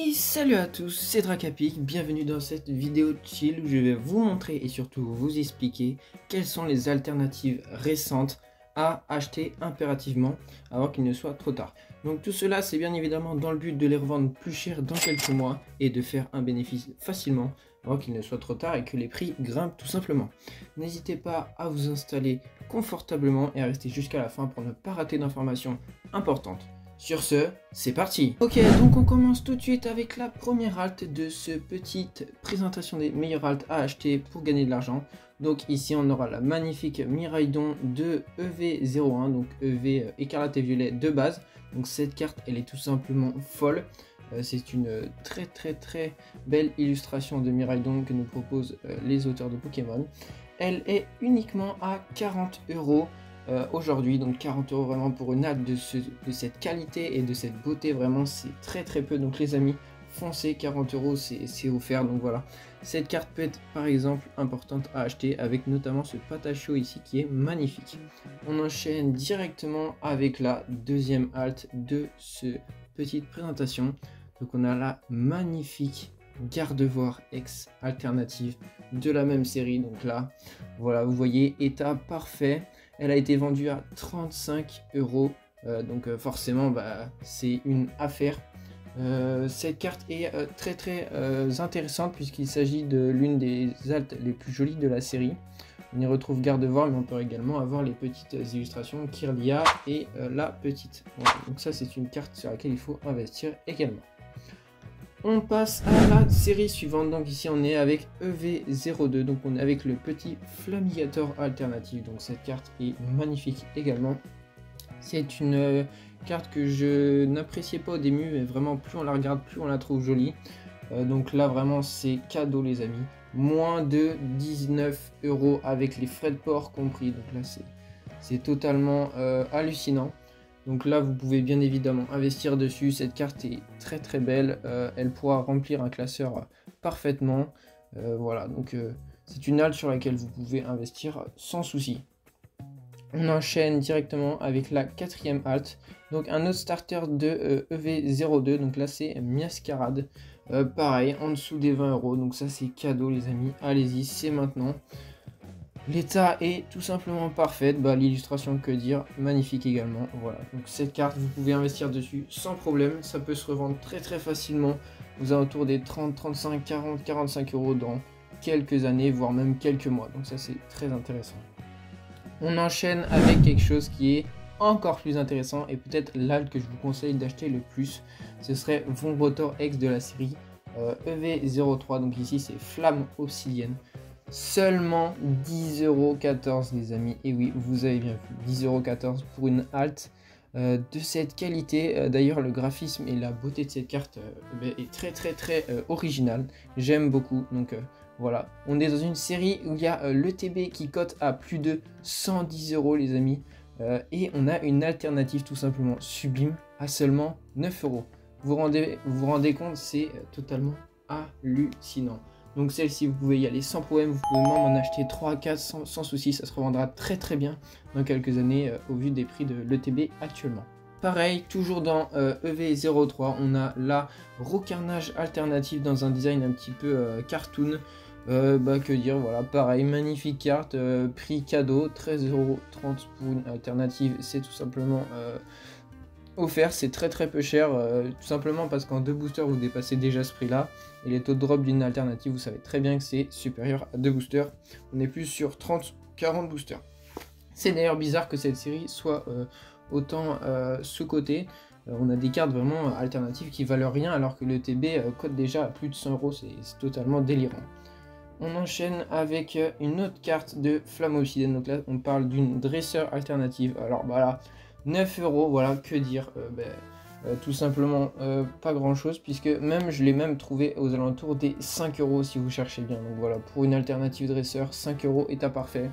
Et salut à tous, c'est Dracapic, bienvenue dans cette vidéo chill où je vais vous montrer et surtout vous expliquer quelles sont les alternatives récentes à acheter impérativement avant qu'il ne soit trop tard. Donc tout cela c'est bien évidemment dans le but de les revendre plus cher dans quelques mois et de faire un bénéfice facilement avant qu'il ne soit trop tard et que les prix grimpent tout simplement. N'hésitez pas à vous installer confortablement et à rester jusqu'à la fin pour ne pas rater d'informations importantes. Sur ce, c'est parti. Ok, donc on commence tout de suite avec la première alt de ce petite présentation des meilleures alts à acheter pour gagner de l'argent. Donc ici on aura la magnifique Miraidon de EV01, donc EV écarlate et violet de base. Donc cette carte elle est tout simplement folle. C'est une très belle illustration de Miraidon que nous proposent les auteurs de Pokémon. Elle est uniquement à 40 € aujourd'hui, donc 40 € vraiment pour une alt de cette qualité et de cette beauté, vraiment c'est très peu. Donc les amis, foncez, 40 € c'est offert. Donc voilà, cette carte peut être par exemple importante à acheter avec notamment ce Patacho ici qui est magnifique. On enchaîne directement avec la deuxième alt de cette petite présentation. Donc on a la magnifique Gardevoir X alternative de la même série. Donc là voilà, vous voyez, état parfait. Elle a été vendue à 35 €, donc forcément c'est une affaire. Cette carte est très intéressante puisqu'il s'agit de l'une des altes les plus jolies de la série. On y retrouve Gardevoir, mais on peut également avoir les petites illustrations Kirlia et la petite. Voilà, donc ça c'est une carte sur laquelle il faut investir également. On passe à la série suivante, donc ici on est avec EV02, donc on est avec le petit Flamigator alternatif, donc cette carte est magnifique également. C'est une carte que je n'appréciais pas au début, mais vraiment plus on la regarde, plus on la trouve jolie. Donc là vraiment c'est cadeau les amis, moins de 19 € avec les frais de port compris, donc là c'est totalement hallucinant. Donc là vous pouvez bien évidemment investir dessus, cette carte est très belle, elle pourra remplir un classeur parfaitement, voilà, donc c'est une alt sur laquelle vous pouvez investir sans souci. On enchaîne directement avec la quatrième alt, donc un autre starter de EV02, donc là c'est Miascarade, pareil en dessous des 20 €, donc ça c'est cadeau les amis, allez-y, c'est maintenant. L'état est tout simplement parfait, l'illustration que dire, magnifique également, voilà. Donc cette carte, vous pouvez investir dessus sans problème, ça peut se revendre très facilement aux alentours des 30, 35, 40, 45 € dans quelques années, voire même quelques mois, donc ça c'est très intéressant. On enchaîne avec quelque chose qui est encore plus intéressant et peut-être l'alt que je vous conseille d'acheter le plus, ce serait Vombrator X de la série EV03, donc ici c'est Flamme Obsidienne. Seulement 10,14 € les amis, et oui vous avez bien vu, 10,14 € pour une alt de cette qualité. D'ailleurs le graphisme et la beauté de cette carte est très original, j'aime beaucoup. Donc voilà, on est dans une série où il y a l'ETB qui cote à plus de 110 € les amis, et on a une alternative tout simplement sublime à seulement 9 €. Vous vous rendez compte, c'est totalement hallucinant. Donc celle-ci vous pouvez y aller sans problème, vous pouvez même en acheter 3 à 4 sans souci, ça se revendra très bien dans quelques années au vu des prix de l'ETB actuellement. Pareil, toujours dans EV03, on a la Rocarnage alternative dans un design un petit peu cartoon. Que dire, voilà, pareil, magnifique carte, prix cadeau, 13,30 € pour une alternative, c'est tout simplement offert, c'est très peu cher, tout simplement parce qu'en 2 boosters vous dépassez déjà ce prix là, et les taux de drop d'une alternative vous savez très bien que c'est supérieur à 2 boosters, on est plus sur 30-40 boosters. C'est d'ailleurs bizarre que cette série soit autant sous-cotée, on a des cartes vraiment alternatives qui valent rien alors que le TB cote déjà à plus de 100 €, c'est totalement délirant. On enchaîne avec une autre carte de Flamme Obsidienne, donc là on parle d'une dresseur alternative, alors voilà, 9 €, voilà, que dire, tout simplement pas grand chose, puisque même je l'ai même trouvé aux alentours des 5 € si vous cherchez bien. Donc voilà, pour une alternative dresseur, 5 € est à parfait.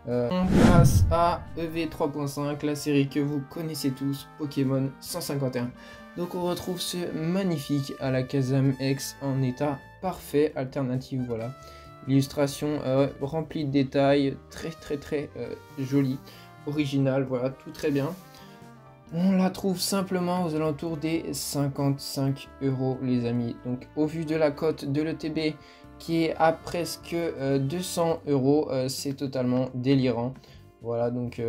On passe à EV3.5, la série que vous connaissez tous, Pokémon 151. Donc on retrouve ce magnifique Alakazam X en état parfait, alternative, voilà. Illustration remplie de détails, très jolie, originale, voilà, tout très bien. On la trouve simplement aux alentours des 55 € les amis. Donc au vu de la cote de l'ETB qui est à presque 200 €, c'est totalement délirant. Voilà, donc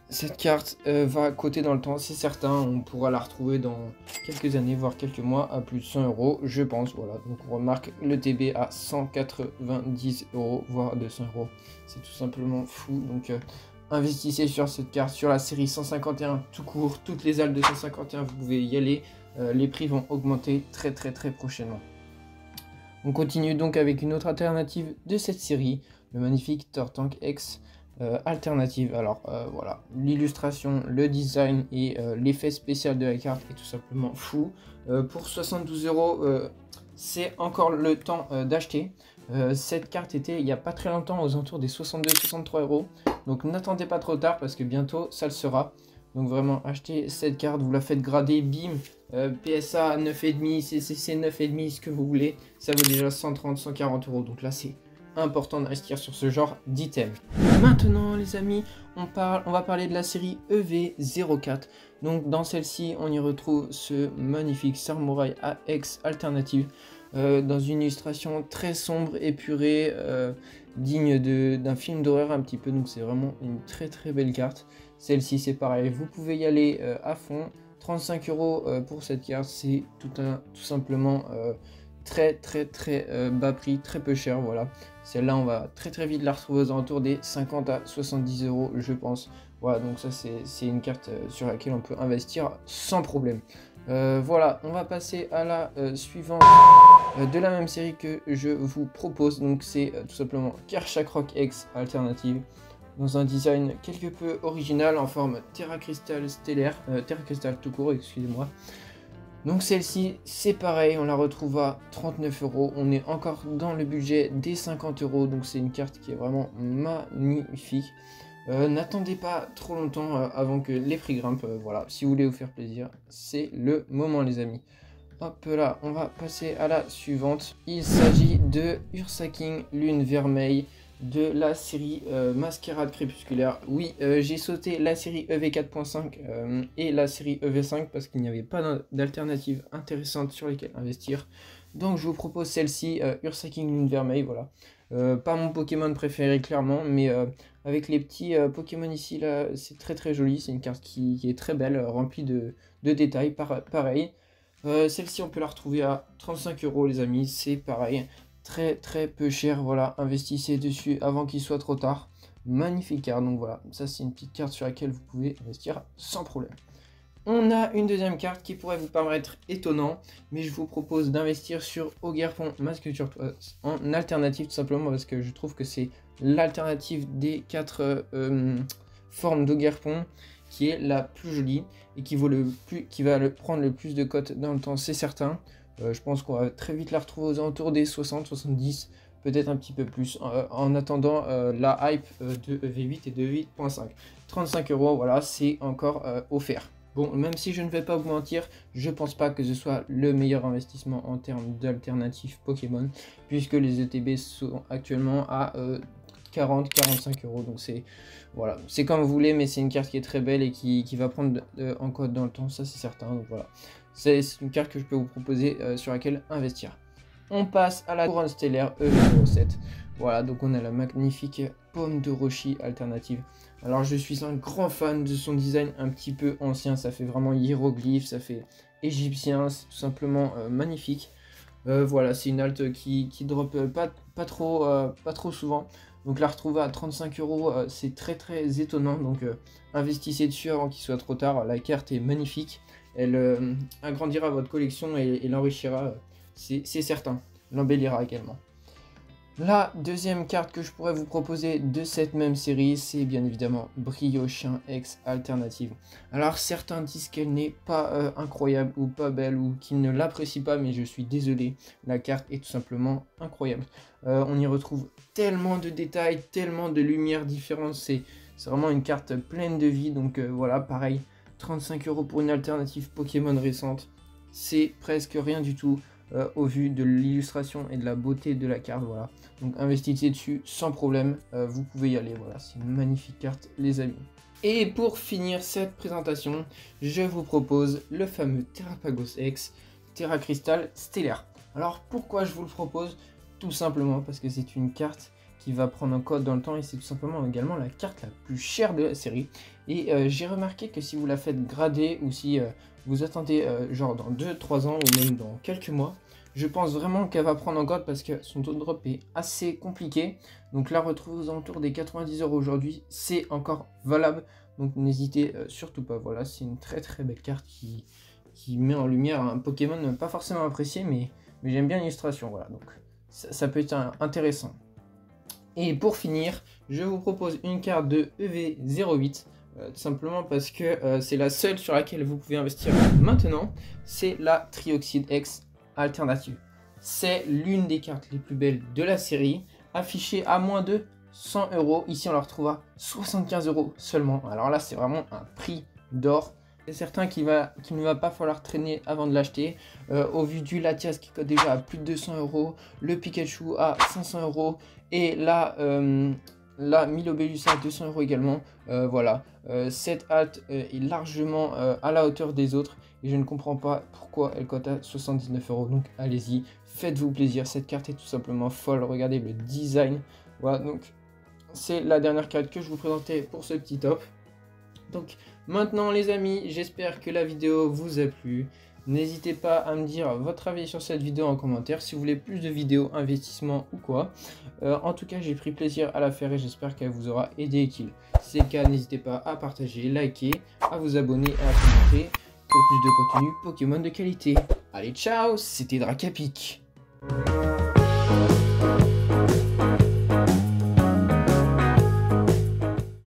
cette carte va coter dans le temps, c'est certain. On pourra la retrouver dans quelques années, voire quelques mois, à plus de 100 €, je pense. Voilà, donc on remarque l'ETB à 190 €, voire 200 €. C'est tout simplement fou. Donc investissez sur cette carte, sur la série 151 tout court. Toutes les alters de 151, vous pouvez y aller. Les prix vont augmenter très prochainement. On continue donc avec une autre alternative de cette série, le magnifique Tortank X alternative. Alors voilà, l'illustration, le design et l'effet spécial de la carte est tout simplement fou. Pour 72 €, c'est encore le temps d'acheter. Cette carte était il n'y a pas très longtemps aux alentours des 62-63 €. Donc n'attendez pas trop tard parce que bientôt ça le sera. Donc vraiment achetez cette carte, vous la faites grader, bim, PSA 9,5, CCC 9,5, ce que vous voulez. Ça vaut déjà 130-140 €. Donc là c'est important d'investir sur ce genre d'item. Maintenant les amis, on va parler de la série EV04. Donc dans celle-ci on y retrouve ce magnifique Samouraï AX alternative. Dans une illustration très sombre, épurée, digne d'un film d'horreur un petit peu. Donc c'est vraiment une très belle carte. Celle-ci c'est pareil, vous pouvez y aller à fond. 35 € pour cette carte, c'est tout simplement très bas prix, très peu cher. Voilà, celle-là on va très vite la retrouver aux alentours des 50 à 70 € je pense. Voilà, donc ça c'est une carte sur laquelle on peut investir sans problème. Voilà, on va passer à la suivante de la même série que je vous propose. Donc c'est tout simplement Kershak Rock X alternative, dans un design quelque peu original en forme Terra Crystal stellaire, Terra Crystal tout court, excusez-moi. Donc celle-ci c'est pareil, on la retrouve à 39 €. On est encore dans le budget des 50 €, donc c'est une carte qui est vraiment magnifique. N'attendez pas trop longtemps avant que les prix grimpent. Voilà, si vous voulez vous faire plaisir, c'est le moment les amis. Hop là, on va passer à la suivante. Il s'agit de Ursaking Lune Vermeille de la série Mascarade Crépusculaire. Oui, j'ai sauté la série EV4.5 et la série EV5 parce qu'il n'y avait pas d'alternative intéressante sur lesquelles investir. Donc je vous propose celle-ci, Ursaking Lune Vermeille, voilà. Pas mon Pokémon préféré clairement, mais avec les petits Pokémon ici, là, c'est très joli. C'est une carte qui est très belle, remplie de détails, pareil. Celle-ci, on peut la retrouver à 35 € les amis, c'est pareil. Très peu cher, voilà, investissez dessus avant qu'il soit trop tard. Magnifique carte, donc voilà, ça c'est une petite carte sur laquelle vous pouvez investir sans problème. On a une deuxième carte qui pourrait vous paraître étonnant, mais je vous propose d'investir sur Ogerpon Masque Turquoise en alternative, tout simplement parce que je trouve que c'est l'alternative des 4 formes d'Ogerpon qui est la plus jolie et qui va prendre le plus de cotes dans le temps, c'est certain. Je pense qu'on va très vite la retrouver aux alentours des 60-70, peut-être un petit peu plus, en attendant la hype de EV8 et de EV8.5. 35 €, voilà, c'est encore offert. Bon, même si je ne vais pas vous mentir, je pense pas que ce soit le meilleur investissement en termes d'alternatives Pokémon, puisque les ETB sont actuellement à 40-45 €. Donc c'est voilà, c'est comme vous voulez, mais c'est une carte qui est très belle et qui va prendre en code dans le temps, ça c'est certain. Donc voilà, c'est une carte que je peux vous proposer sur laquelle investir. On passe à la couronne stellaire EV07. Voilà, donc on a la magnifique pomme de Roshi alternative. Alors je suis un grand fan de son design un petit peu ancien, ça fait vraiment hiéroglyphe, ça fait égyptien, c'est tout simplement magnifique. Voilà, c'est une alt qui drop pas trop souvent. Donc la retrouver à 35 €, c'est très étonnant. Donc investissez dessus avant qu'il soit trop tard. La carte est magnifique. Elle agrandira votre collection et l'enrichira, c'est certain. L'embellira également. La deuxième carte que je pourrais vous proposer de cette même série, c'est bien évidemment Briochien X alternative. Alors certains disent qu'elle n'est pas incroyable ou pas belle ou qu'ils ne l'apprécient pas, mais je suis désolé, la carte est tout simplement incroyable. On y retrouve tellement de détails, tellement de lumières différentes, c'est vraiment une carte pleine de vie. Donc voilà, pareil, 35 € pour une alternative Pokémon récente, c'est presque rien du tout. Au vu de l'illustration et de la beauté de la carte, voilà. Donc investissez dessus sans problème, vous pouvez y aller, voilà, c'est une magnifique carte les amis. Et pour finir cette présentation, je vous propose le fameux Terrapagos X Terra Crystal Stellaire. Alors pourquoi je vous le propose? Tout simplement parce que c'est une carte qui va prendre un code dans le temps et c'est tout simplement également la carte la plus chère de la série. Et j'ai remarqué que si vous la faites grader ou si vous attendez genre dans 2-3 ans ou même dans quelques mois, je pense vraiment qu'elle va prendre en code parce que son taux de drop est assez compliqué. Donc la retrouver aux alentours des 90 € aujourd'hui, c'est encore valable. Donc n'hésitez surtout pas. Voilà, c'est une très belle carte qui met en lumière un Pokémon pas forcément apprécié, mais j'aime bien l'illustration. Voilà, donc ça peut être intéressant. Et pour finir, je vous propose une carte de EV08. Tout simplement parce que c'est la seule sur laquelle vous pouvez investir maintenant. C'est la Trioxide X alternative. C'est l'une des cartes les plus belles de la série, affichée à moins de 100 €. Ici on la retrouve à 75 € seulement. Alors là c'est vraiment un prix d'or. C'est certain qu'il ne va pas falloir traîner avant de l'acheter. Au vu du Latias qui coûte déjà à plus de 200 €, le Pikachu à 500 € et là la Milobellus à 200 € également. Voilà, cette halte est largement à la hauteur des autres et je ne comprends pas pourquoi elle coûte à 79 €. Donc allez-y, faites-vous plaisir. Cette carte est tout simplement folle. Regardez le design. Voilà, donc c'est la dernière carte que je vous présentais pour ce petit top. Donc maintenant les amis, j'espère que la vidéo vous a plu. N'hésitez pas à me dire votre avis sur cette vidéo en commentaire, si vous voulez plus de vidéos investissement ou quoi. En tout cas, j'ai pris plaisir à la faire et j'espère qu'elle vous aura aidé et utile. Si c'est le cas, n'hésitez pas à partager, liker, à vous abonner et à commenter pour plus de contenu Pokémon de qualité. Allez, ciao, c'était Dracapic.